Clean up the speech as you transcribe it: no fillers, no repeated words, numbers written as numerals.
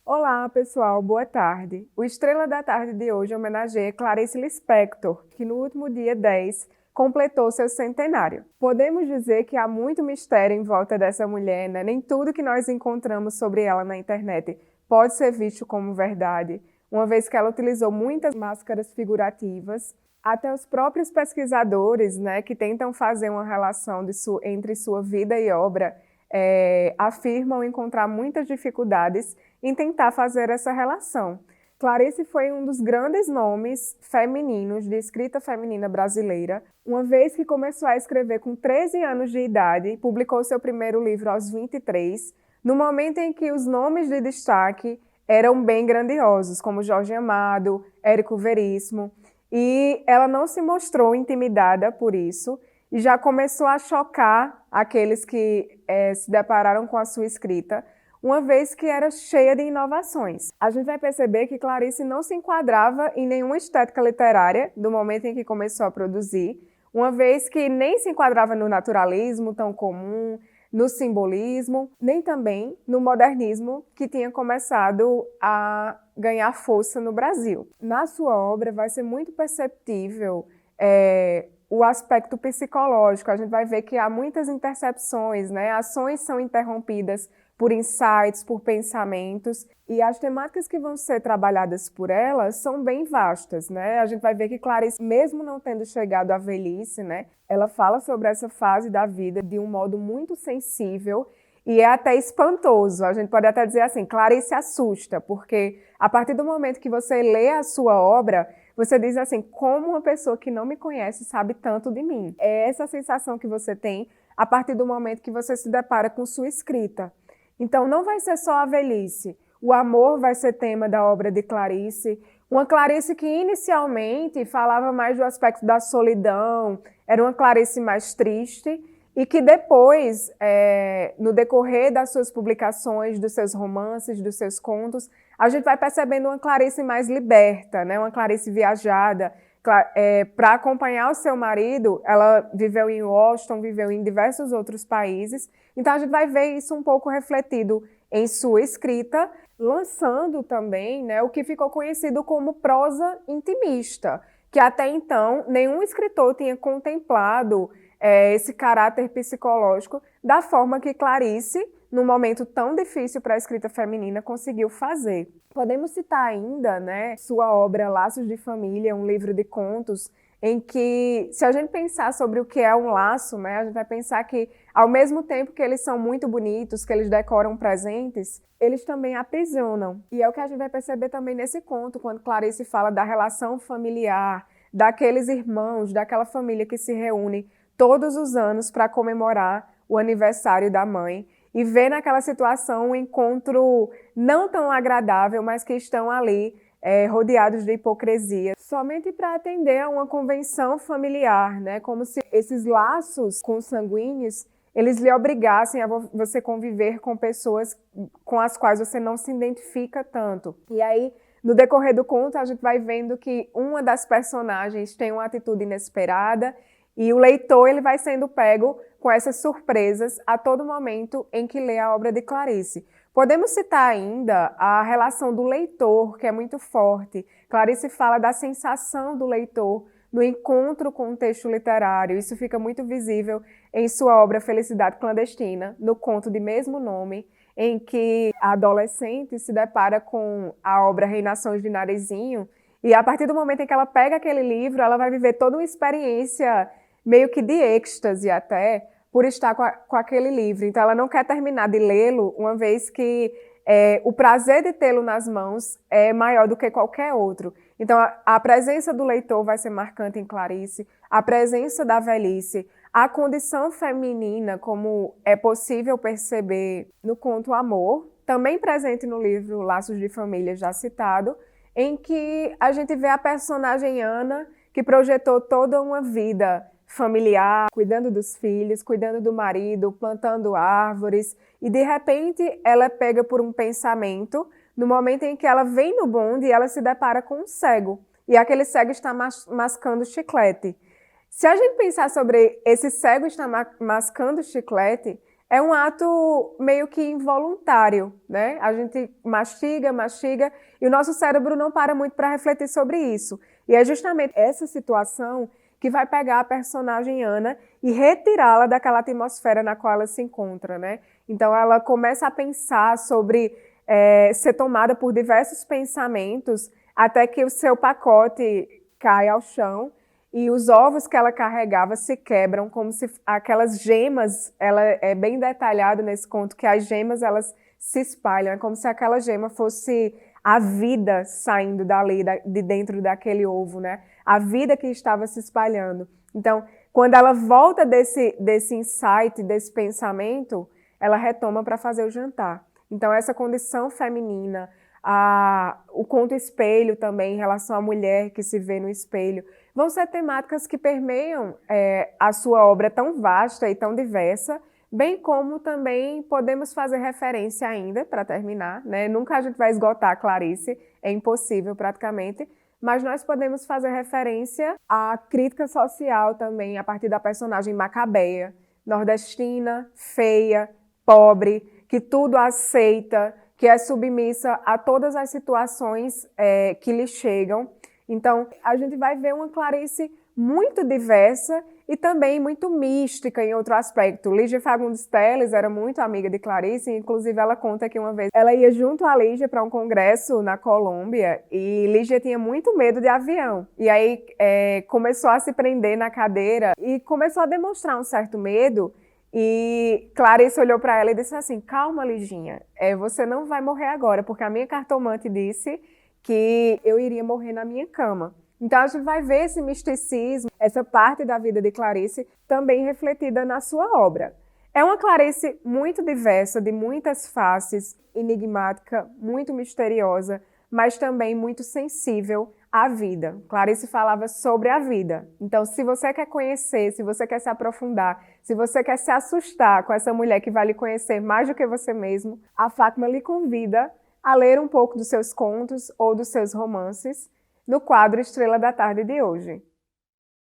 Olá, pessoal, boa tarde. O Estrela da Tarde de hoje homenageia Clarice Lispector, que no último dia 10 completou seu centenário. Podemos dizer que há muito mistério em volta dessa mulher, né? Nem tudo que nós encontramos sobre ela na internet pode ser visto como verdade, uma vez que ela utilizou muitas máscaras figurativas. Até os próprios pesquisadores, né, que tentam fazer uma relação entre sua vida e obra, afirmam encontrar muitas dificuldades em tentar fazer essa relação. Clarice foi um dos grandes nomes femininos de escrita feminina brasileira, uma vez que começou a escrever com 13 anos de idade, publicou seu primeiro livro aos 23, no momento em que os nomes de destaque eram bem grandiosos, como Jorge Amado, Érico Veríssimo, e ela não se mostrou intimidada por isso, e já começou a chocar aqueles que se depararam com a sua escrita, uma vez que era cheia de inovações. A gente vai perceber que Clarice não se enquadrava em nenhuma estética literária do momento em que começou a produzir, uma vez que nem se enquadrava no naturalismo tão comum, no simbolismo, nem também no modernismo que tinha começado a ganhar força no Brasil. Na sua obra vai ser muito perceptível o aspecto psicológico. A gente vai ver que há muitas intercepções, né? Ações são interrompidas por insights, por pensamentos, e as temáticas que vão ser trabalhadas por ela são bem vastas, né? A gente vai ver que Clarice, mesmo não tendo chegado à velhice, né, ela fala sobre essa fase da vida de um modo muito sensível e é até espantoso. A gente pode até dizer assim, Clarice assusta, porque a partir do momento que você lê a sua obra, você diz assim, como uma pessoa que não me conhece sabe tanto de mim? É essa sensação que você tem a partir do momento que você se depara com sua escrita. Então, não vai ser só a velhice. O amor vai ser tema da obra de Clarice. Uma Clarice que inicialmente falava mais do aspecto da solidão, era uma Clarice mais triste, e que depois, no decorrer das suas publicações, dos seus romances, dos seus contos, a gente vai percebendo uma Clarice mais liberta, né? Uma Clarice viajada. Para acompanhar o seu marido, ela viveu em Washington, viveu em diversos outros países, então a gente vai ver isso um pouco refletido em sua escrita, lançando também, né, o que ficou conhecido como prosa intimista, que até então nenhum escritor tinha contemplado esse caráter psicológico da forma que Clarice, num momento tão difícil para a escrita feminina, conseguiu fazer. Podemos citar ainda, né, sua obra Laços de Família, um livro de contos, em que, se a gente pensar sobre o que é um laço, né, a gente vai pensar que, ao mesmo tempo que eles são muito bonitos, que eles decoram presentes, eles também aprisionam. E é o que a gente vai perceber também nesse conto, quando Clarice fala da relação familiar, daqueles irmãos, daquela família que se reúne todos os anos para comemorar o aniversário da mãe, e ver naquela situação um encontro não tão agradável, mas que estão ali rodeados de hipocrisia, somente para atender a uma convenção familiar, né? Como se esses laços consanguíneos, eles lhe obrigassem a você conviver com pessoas com as quais você não se identifica tanto. E aí, no decorrer do conto, a gente vai vendo que uma das personagens tem uma atitude inesperada, e o leitor ele vai sendo pego com essas surpresas a todo momento em que lê a obra de Clarice. Podemos citar ainda a relação do leitor, que é muito forte. Clarice fala da sensação do leitor no encontro com o texto literário. Isso fica muito visível em sua obra Felicidade Clandestina, no conto de mesmo nome, em que a adolescente se depara com a obra Reinações de Narizinho, e a partir do momento em que ela pega aquele livro, ela vai viver toda uma experiência meio que de êxtase até, por estar com aquele livro. Então, ela não quer terminar de lê-lo, uma vez que o prazer de tê-lo nas mãos é maior do que qualquer outro. Então, a presença do leitor vai ser marcante em Clarice, a presença da velhice, a condição feminina, como é possível perceber no conto Amor, também presente no livro Laços de Família, já citado, em que a gente vê a personagem Ana, que projetou toda uma vida familiar, cuidando dos filhos, cuidando do marido, plantando árvores, e de repente ela é pega por um pensamento, no momento em que ela vem no bonde e ela se depara com um cego, e aquele cego está mascando chiclete. Se a gente pensar sobre esse cego estar mascando chiclete, é um ato meio que involuntário, né? A gente mastiga, mastiga, e o nosso cérebro não para muito para refletir sobre isso. E é justamente essa situação que vai pegar a personagem Ana e retirá-la daquela atmosfera na qual ela se encontra, né? Então ela começa a pensar sobre ser tomada por diversos pensamentos, até que o seu pacote cai ao chão e os ovos que ela carregava se quebram, como se aquelas gemas, ela é bem detalhado nesse conto, que as gemas elas se espalham, é como se aquela gema fosse a vida saindo dali, de dentro daquele ovo, né? A vida que estava se espalhando. Então, quando ela volta desse insight, desse pensamento, ela retoma para fazer o jantar. Então, essa condição feminina, o conto espelho também, em relação à mulher que se vê no espelho, vão ser temáticas que permeiam a sua obra tão vasta e tão diversa, bem como também podemos fazer referência ainda, para terminar, né? Nunca a gente vai esgotar a Clarice, é impossível praticamente, mas nós podemos fazer referência à crítica social também, a partir da personagem Macabeia, nordestina, feia, pobre, que tudo aceita, que é submissa a todas as situações que lhe chegam. Então, a gente vai ver uma Clarice muito diversa e também muito mística em outro aspecto. Lígia Fagundes Telles era muito amiga de Clarice, inclusive ela conta que uma vez ela ia junto a Lígia para um congresso na Colômbia e Lígia tinha muito medo de avião. E aí começou a se prender na cadeira e começou a demonstrar um certo medo. E Clarice olhou para ela e disse assim: calma, Liginha, você não vai morrer agora, porque a minha cartomante disse que eu iria morrer na minha cama. Então a gente vai ver esse misticismo, essa parte da vida de Clarice também refletida na sua obra. É uma Clarice muito diversa, de muitas faces, enigmática, muito misteriosa, mas também muito sensível à vida. Clarice falava sobre a vida. Então, se você quer conhecer, se você quer se aprofundar, se você quer se assustar com essa mulher que vai lhe conhecer mais do que você mesmo, a Fátima lhe convida a ler um pouco dos seus contos ou dos seus romances no quadro Estrela da Tarde de hoje.